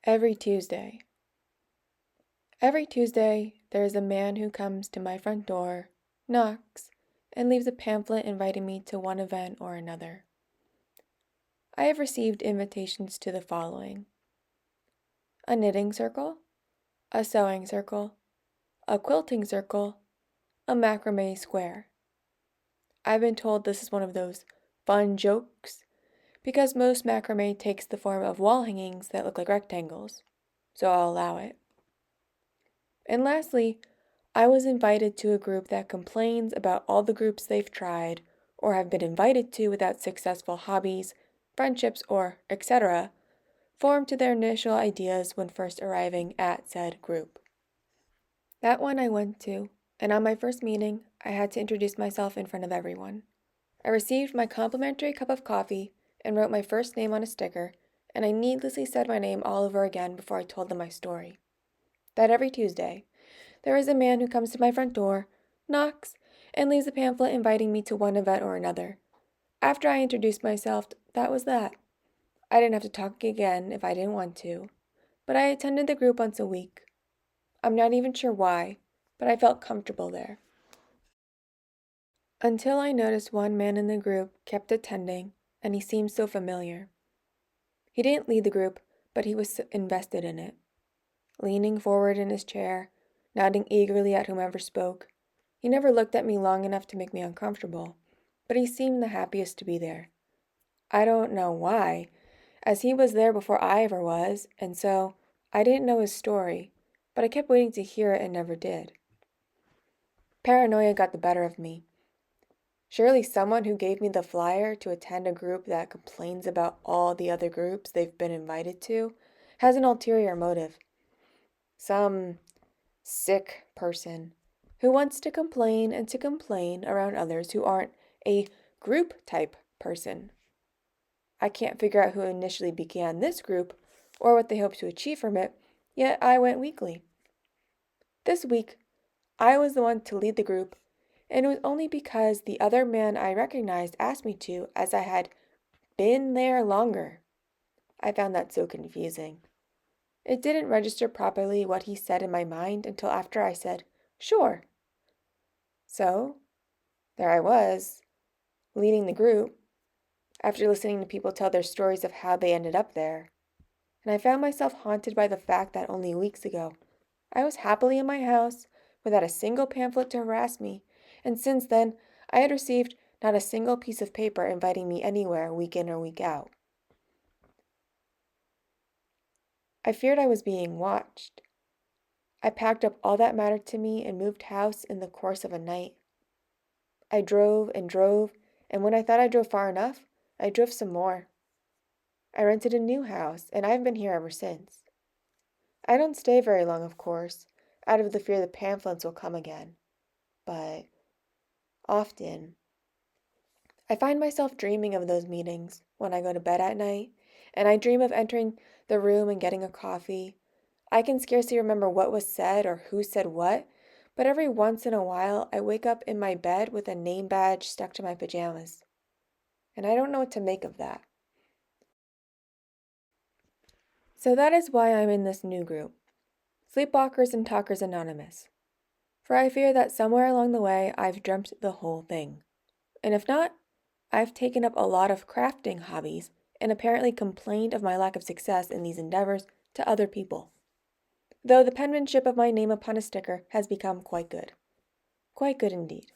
Every Tuesday. Every Tuesday, there is a man who comes to my front door, knocks, and leaves a pamphlet inviting me to one event or another. I have received invitations to the following: a knitting circle, a sewing circle, a quilting circle, a macrame square. I've been told this is one of those fun jokes because most macrame takes the form of wall hangings that look like rectangles, so I'll allow it. And lastly, I was invited to a group that complains about all the groups they've tried or have been invited to without successful hobbies, friendships, or etc., formed to their initial ideas when first arriving at said group. That one I went to, and on my first meeting, I had to introduce myself in front of everyone. I received my complimentary cup of coffee and wrote my first name on a sticker, and I needlessly said my name all over again before I told them my story. That every Tuesday, there is a man who comes to my front door, knocks, and leaves a pamphlet inviting me to one event or another. After I introduced myself, that was that. I didn't have to talk again if I didn't want to, but I attended the group once a week. I'm not even sure why, but I felt comfortable there. Until I noticed one man in the group kept attending, and he seemed so familiar. He didn't lead the group, but he was invested in it. Leaning forward in his chair, nodding eagerly at whomever spoke. He never looked at me long enough to make me uncomfortable, but he seemed the happiest to be there. I don't know why, as he was there before I ever was, and so I didn't know his story, but I kept waiting to hear it and never did. Paranoia got the better of me. Surely someone who gave me the flyer to attend a group that complains about all the other groups they've been invited to has an ulterior motive. Some sick person who wants to complain and to complain around others who aren't a group type person. I can't figure out who initially began this group or what they hope to achieve from it, yet I went weekly. This week, I was the one to lead the group, and it was only because the other man I recognized asked me to, as I had been there longer. I found that so confusing. It didn't register properly what he said in my mind until after I said, "Sure." So, there I was, leading the group, after listening to people tell their stories of how they ended up there. And I found myself haunted by the fact that only weeks ago, I was happily in my house without a single pamphlet to harass me, and since then, I had received not a single piece of paper inviting me anywhere week in or week out. I feared I was being watched. I packed up all that mattered to me and moved house in the course of a night. I drove, and when I thought I drove far enough, I drove some more. I rented a new house, and I've been here ever since. I don't stay very long, of course, out of the fear the pamphlets will come again. But often, I find myself dreaming of those meetings when I go to bed at night, and I dream of entering the room and getting a coffee. I can scarcely remember what was said or who said what, but every once in a while I wake up in my bed with a name badge stuck to my pajamas. And I don't know what to make of that. So that is why I'm in this new group, Sleepwalkers and Talkers Anonymous. For I fear that somewhere along the way I've dreamt the whole thing. And if not, I've taken up a lot of crafting hobbies and apparently complained of my lack of success in these endeavors to other people. Though the penmanship of my name upon a sticker has become quite good. Quite good indeed.